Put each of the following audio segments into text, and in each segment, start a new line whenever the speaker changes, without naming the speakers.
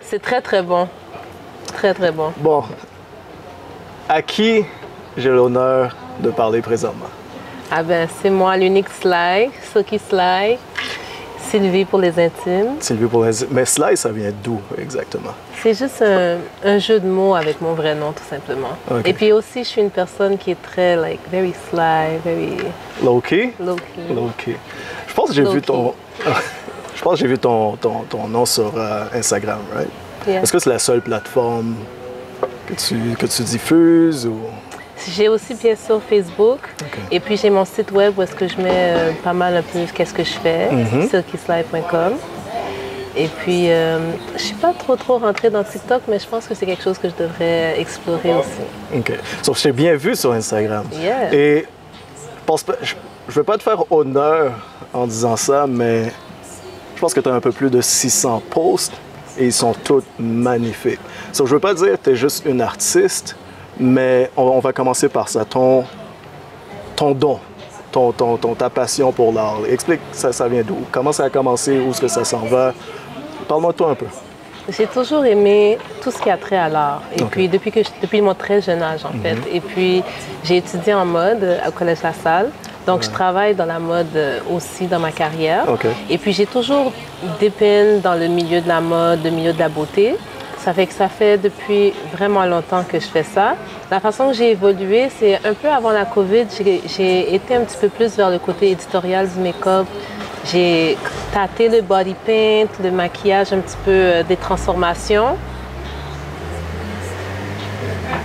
C'est très, très bon. Très, très bon.
Bon, à qui j'ai l'honneur de parler présentement?
Ah ben, c'est moi, l'unique Sly, Soki Sly, Sylvie pour les intimes.
Sylvie pour les... Mais Sly, ça vient d'où exactement?
C'est juste un jeu de mots avec mon vrai nom, tout simplement.
Okay.
Et puis aussi, je suis une personne qui est très, like, very sly, very...
Low-key?
Low-key.
Low-key. Je pense que j'ai vu ton... Je pense que j'ai vu ton nom sur Instagram, right?
Yeah.
Est-ce que c'est la seule plateforme que tu diffuses ou...
J'ai aussi bien sûr Facebook.
Okay.
Et puis j'ai mon site web où est-ce que je mets pas mal un peu qu'est-ce que je fais, silkysly.com. Et puis je ne suis pas trop rentrée dans TikTok, mais je pense que c'est quelque chose que je devrais explorer aussi.
OK. So, je t'ai bien vu sur Instagram.
Yeah.
Et je ne vais pas te faire honneur en disant ça, mais je pense que tu as un peu plus de 600 posts et ils sont tous magnifiques. So, je ne veux pas dire que tu es juste une artiste, mais on va commencer par ça. Ton don, ta passion pour l'art. Explique, ça vient d'où? Comment ça a commencé? Où est-ce que ça s'en va? Parle-moi de toi un peu.
J'ai toujours aimé tout ce qui a trait à l'art. Et puis depuis mon très jeune âge, en fait. Et puis j'ai étudié en mode au Collège La Salle. Donc je travaille dans la mode aussi dans ma carrière. Et puis j'ai toujours dépeint dans le milieu de la mode, le milieu de la beauté. Ça fait depuis vraiment longtemps que je fais ça. La façon que j'ai évolué, c'est un peu avant la COVID, j'ai été un petit peu plus vers le côté éditorial du make-up. J'ai tâté le body paint, le maquillage, un petit peu des transformations.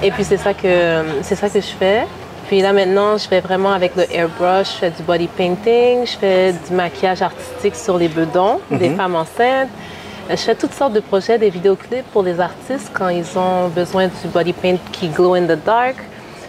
Et puis c'est ça que je fais. Puis là maintenant, je fais vraiment avec le airbrush, je fais du body painting, je fais du maquillage artistique sur les bedons des femmes enceintes. Je fais toutes sortes de projets, des vidéoclips pour les artistes quand ils ont besoin du body paint qui glow in the dark.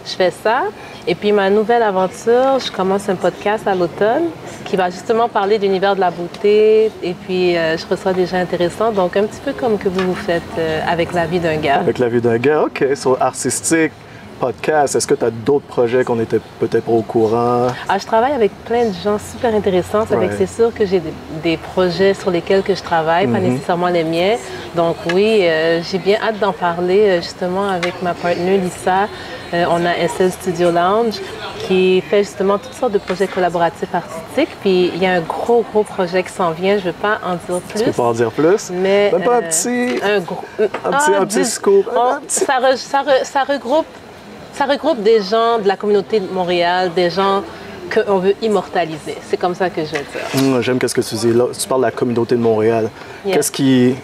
Je fais ça. Et puis ma nouvelle aventure, je commence un podcast à l'automne qui va justement parler de l'univers de la beauté. Et puis je reçois des gens intéressants, donc un petit peu comme que vous faites avec La vie d'un gars.
Avec La vie d'un gars, OK. Sur artistique, podcast, est-ce que tu as d'autres projets qu'on était peut-être pas au courant?
Ah, je travaille avec plein de gens super intéressants. C'est sûr que j'ai des projets sur lesquels que je travaille, pas nécessairement les miens. Donc oui, j'ai bien hâte d'en parler justement avec ma partenaire Lisa. On a SL Studio Lounge qui fait justement toutes sortes de projets collaboratifs artistiques. Puis il y a un gros projet qui s'en vient. Je ne veux pas en dire plus.
Tu peux pas en dire plus?
Mais
même pas un petit... Un petit scoop.
Ça regroupe des gens de la communauté de Montréal, des gens qu'on veut immortaliser. C'est comme ça que je veux dire.
J'aime ce que tu dis. Là, tu parles de la communauté de Montréal.
Yeah.
Qu'est-ce qui,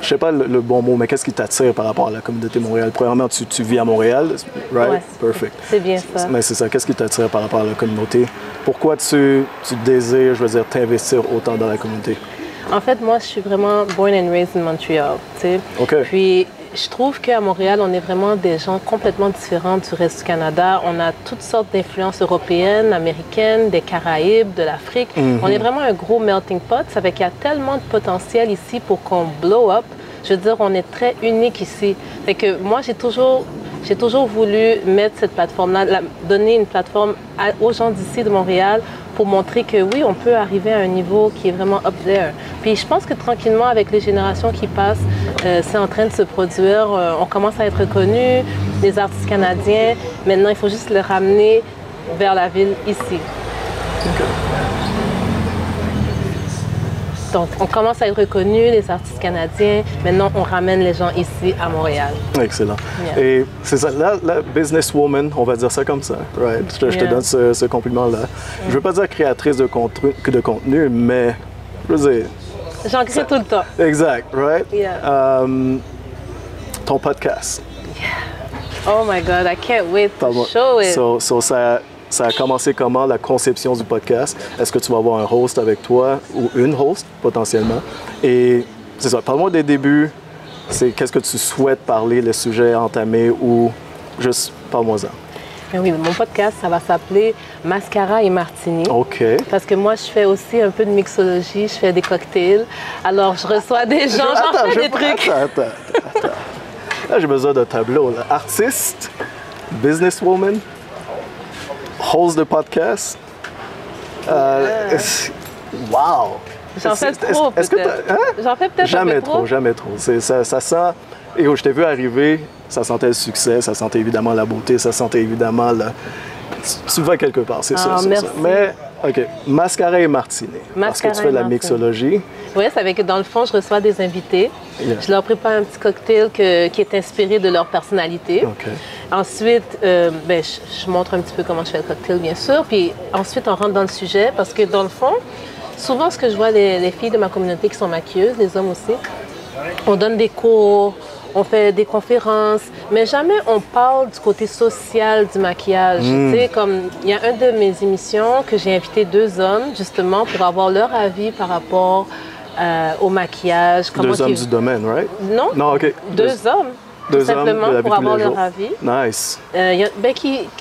je sais pas le bon mot, mais qu'est-ce qui t'attire par rapport à la communauté de Montréal? Premièrement, tu vis à Montréal, right?
Ouais,
Perfect.
C'est bien ça.
Mais c'est ça. Qu'est-ce qui t'attire par rapport à la communauté? Pourquoi tu désires, je veux dire, t'investir autant dans la communauté?
En fait, moi, je suis vraiment born and raised in Montreal, tu sais.
Okay.
Puis, je trouve qu'à Montréal, on est vraiment des gens complètement différents du reste du Canada. On a toutes sortes d'influences européennes, américaines, des Caraïbes, de l'Afrique. On est vraiment un gros melting pot. Ça fait qu'il y a tellement de potentiel ici pour qu'on blow up. Je veux dire, on est très unique ici. Fait que moi, j'ai toujours voulu mettre cette plateforme-là, donner une plateforme aux gens d'ici de Montréal pour montrer que oui, on peut arriver à un niveau qui est vraiment up there. Puis je pense que tranquillement, avec les générations qui passent, c'est en train de se produire. On commence à être reconnus, les artistes canadiens. Maintenant, il faut juste les ramener vers la ville ici.
Okay.
Donc, on commence à être reconnus, les artistes canadiens. Maintenant, on ramène les gens ici à Montréal.
Excellent.
Yeah.
Et c'est ça, la businesswoman, on va dire ça comme ça, right? Je te donne ce compliment-là. Je ne veux pas dire créatrice de contenu, mais je veux dire...
J'en crée tout le temps.
Exact, right?
Yeah.
Ton podcast.
Yeah. Oh my God, I can't wait to show it.
So ça a commencé comment, la conception du podcast? Est-ce que tu vas avoir un host avec toi ou une host, potentiellement? Et c'est ça, parle-moi des débuts. Qu'est-ce que tu souhaites parler, les sujets entamés ou juste parle-moi-en.
Oui, mon podcast, ça va s'appeler Mascara et Martini.
OK.
Parce que moi, je fais aussi un peu de mixologie, je fais des cocktails. Alors, je reçois des gens, j'en fais des trucs.
Attends. Là, j'ai besoin d'un tableau. Là. Artiste, businesswoman, host de podcast. Wow!
J'en fais trop, peut-être. J'en fais peut-être un peu trop.
Jamais trop. Ça sent... Et je t'ai vu arriver, ça sentait le succès, ça sentait évidemment la beauté, ça sentait évidemment le... Tu vas quelque part, c'est ça.
Merci.
Ça. Mais, OK, Mascara et Martini. Parce que tu fais la mixologie.
Oui, c'est avec, dans le fond, je reçois des invités. Yeah. Je leur prépare un petit cocktail qui est inspiré de leur personnalité.
Okay.
Ensuite, je montre un petit peu comment je fais le cocktail, bien sûr. Puis ensuite, on rentre dans le sujet parce que, dans le fond, souvent, ce que je vois les filles de ma communauté qui sont maquilleuses, les hommes aussi, on donne des cours, on fait des conférences, mais jamais on parle du côté social du maquillage. Tu sais, comme il y a une de mes émissions que j'ai invité 2 hommes, justement, pour avoir leur avis par rapport au maquillage.
Deux hommes du domaine, right?
Non,
non OK.
2 hommes. Tout simplement
hommes
pour avoir leur avis.
Nice.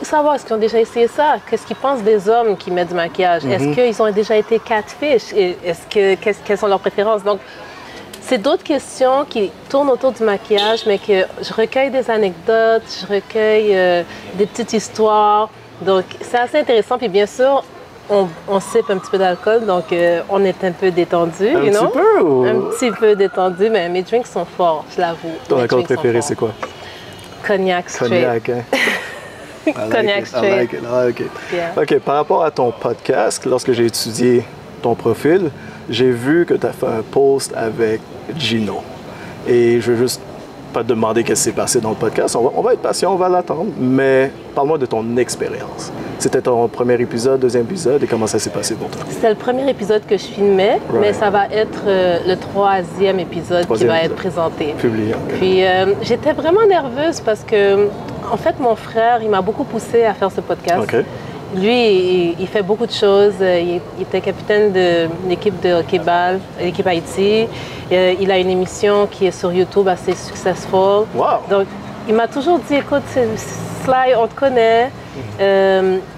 Savoir est-ce qu'ils ont déjà essayé ça, qu'est-ce qu'ils pensent des hommes qui mettent du maquillage, est-ce qu'ils ont déjà été catfish, quelles sont leurs préférences. Donc, c'est d'autres questions qui tournent autour du maquillage, mais que je recueille des anecdotes, je recueille des petites histoires. Donc, c'est assez intéressant. Puis bien sûr, on sipe un petit peu d'alcool, donc on est un peu détendu.
Un petit peu ou...
Un petit peu détendu, mais mes drinks sont forts, je l'avoue.
Ton alcool préféré, c'est quoi?
Cognac straight.
Cognac, hein?
Cognac straight.
I like it. OK. Yeah. OK, par rapport à ton podcast, lorsque j'ai étudié ton profil, j'ai vu que tu as fait un post avec Gino. Et je veux juste pas te demander qu'est-ce qui s'est passé dans le podcast. On va être patient, on va l'attendre. Mais parle-moi de ton expérience. C'était ton premier épisode, deuxième épisode, et comment ça s'est passé pour toi?
C'était le premier épisode que je filmais, mais ça va être le 3e épisode qui va être présenté.
Publié. Okay.
Puis j'étais vraiment nerveuse parce que, en fait, mon frère, il m'a beaucoup poussé à faire ce podcast.
Okay.
Lui, il fait beaucoup de choses. Il était capitaine de l'équipe de hockey-ball, l'équipe Haïti. Il a une émission qui est sur YouTube assez successful.
Wow.
Donc, il m'a toujours dit, écoute, Sly, on te connaît.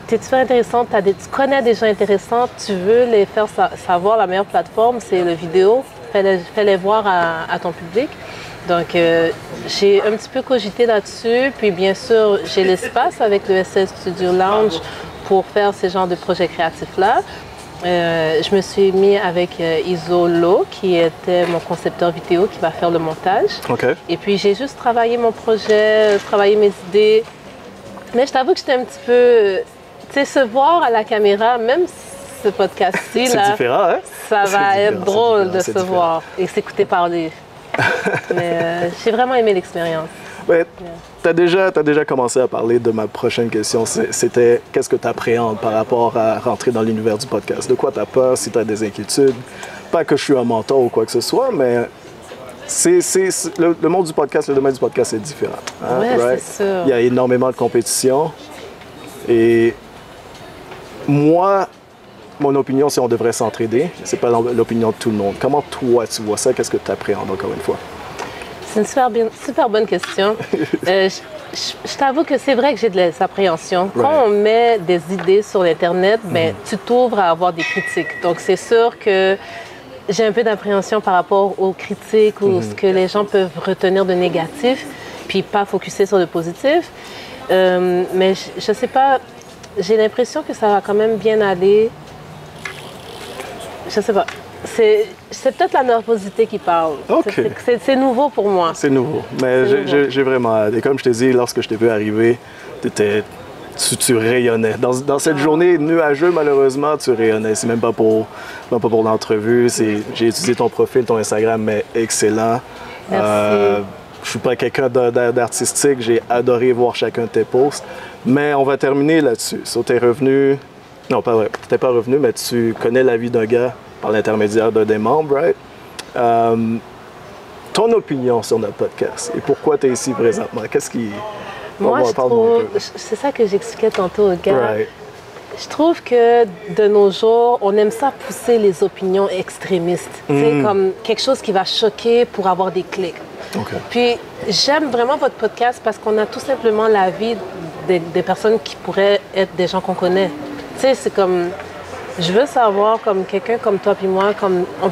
Tu es super intéressante, tu connais des gens intéressants, tu veux les faire savoir. La meilleure plateforme, c'est le vidéo. Fais-les voir à ton public. Donc, j'ai un petit peu cogité là-dessus. Puis, bien sûr, j'ai l'espace avec le SS Studio Lounge pour faire ce genre de projets créatifs-là. Je me suis mis avec Isolo, qui était mon concepteur vidéo, qui va faire le montage.
Okay.
Et puis, j'ai juste travaillé mon projet, travaillé mes idées. Mais je t'avoue que j'étais un petit peu... Tu sais, se voir à la caméra, même ce podcast-ci,
c'est différent, hein?
Ça va être drôle de se voir et s'écouter parler. Mais j'ai vraiment aimé l'expérience.
Ouais, tu as déjà commencé à parler de ma prochaine question. C'était qu'est-ce que tu appréhendes par rapport à rentrer dans l'univers du podcast? De quoi tu as peur, si tu as des inquiétudes? Pas que je suis un mentor ou quoi que ce soit, mais le monde du podcast, le domaine du podcast est différent.
Hein? Oui, right? C'est sûr.
Il y a énormément de compétition. Et moi, mon opinion, c'est qu'on devrait s'entraider. C'est pas l'opinion de tout le monde. Comment toi, tu vois ça? Qu'est-ce que tu appréhendes, encore une fois?
C'est une super bonne question. Je t'avoue que c'est vrai que j'ai de l'appréhension. Right. Quand on met des idées sur l'Internet, tu t'ouvres à avoir des critiques. Donc, c'est sûr que j'ai un peu d'appréhension par rapport aux critiques ou ce que les gens peuvent retenir de négatif, puis pas focuser sur le positif. Mais je sais pas, j'ai l'impression que ça va quand même bien aller. Je sais pas. C'est peut-être la nervosité qui parle.
Okay.
C'est nouveau pour moi.
C'est nouveau. Mais j'ai vraiment hâte. Et comme je t'ai dit, lorsque je t'ai vu arriver, tu rayonnais. Dans cette journée nuageuse, malheureusement, tu rayonnais. C'est même pas pour l'entrevue. J'ai étudié ton profil, ton Instagram, mais excellent.
Merci.
Je suis pas quelqu'un d'artistique. J'ai adoré voir chacun de tes posts. Mais on va terminer là-dessus. So, t'es revenu... Non, pas vrai. T'es pas revenu, mais tu connais la vie d'un gars par l'intermédiaire d'un des membres, right? Ton opinion sur notre podcast et pourquoi tu es ici présentement? Qu'est-ce qui...
Moi, je trouve... C'est ça que j'expliquais tantôt au gars.
Right.
Je trouve que de nos jours, on aime ça pousser les opinions extrémistes. C'est comme quelque chose qui va choquer pour avoir des clics.
Okay.
Puis, j'aime vraiment votre podcast parce qu'on a tout simplement la vie des personnes qui pourraient être des gens qu'on connaît. Tu sais, c'est comme... Je veux savoir, comme quelqu'un comme toi puis moi,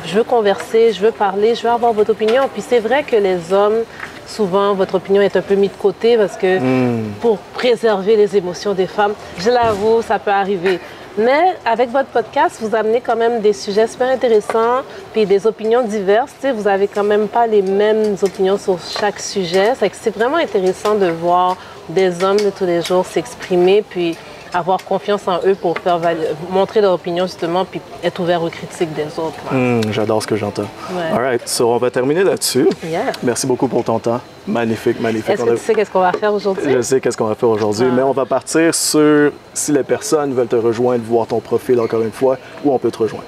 je veux converser, je veux parler, je veux avoir votre opinion. Puis c'est vrai que les hommes, souvent, votre opinion est un peu mise de côté parce que pour préserver les émotions des femmes, je l'avoue, ça peut arriver. Mais avec votre podcast, vous amenez quand même des sujets super intéressants, puis des opinions diverses. Tu sais, vous n'avez quand même pas les mêmes opinions sur chaque sujet. C'est vraiment intéressant de voir des hommes de tous les jours s'exprimer, puis avoir confiance en eux pour montrer leur opinion justement, puis être ouvert aux critiques des autres.
J'adore ce que j'entends.
Ouais.
All right, so on va terminer là-dessus.
Yeah.
Merci beaucoup pour ton temps. Magnifique, magnifique.
Est-ce que tu sais qu'est-ce qu'on va faire aujourd'hui?
Je sais qu'est-ce qu'on va faire aujourd'hui, mais on va partir sur si les personnes veulent te rejoindre, voir ton profil encore une fois, où on peut te rejoindre.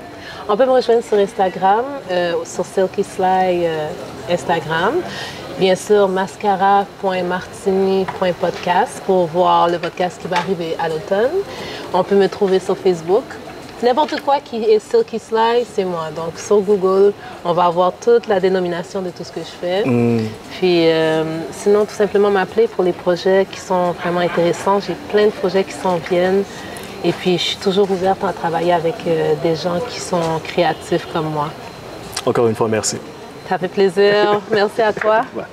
On peut me rejoindre sur Instagram, sur Silky Sly Instagram. Bien sûr, mascara.martini.podcast pour voir le podcast qui va arriver à l'automne. On peut me trouver sur Facebook. N'importe quoi qui est Silky Sly, c'est moi. Donc, sur Google, on va avoir toute la dénomination de tout ce que je fais. Puis, sinon, tout simplement m'appeler pour les projets qui sont vraiment intéressants. J'ai plein de projets qui s'en viennent. Et puis, je suis toujours ouverte à travailler avec des gens qui sont créatifs comme moi.
Encore une fois, merci.
Ça fait plaisir. Merci à toi.
Ouais.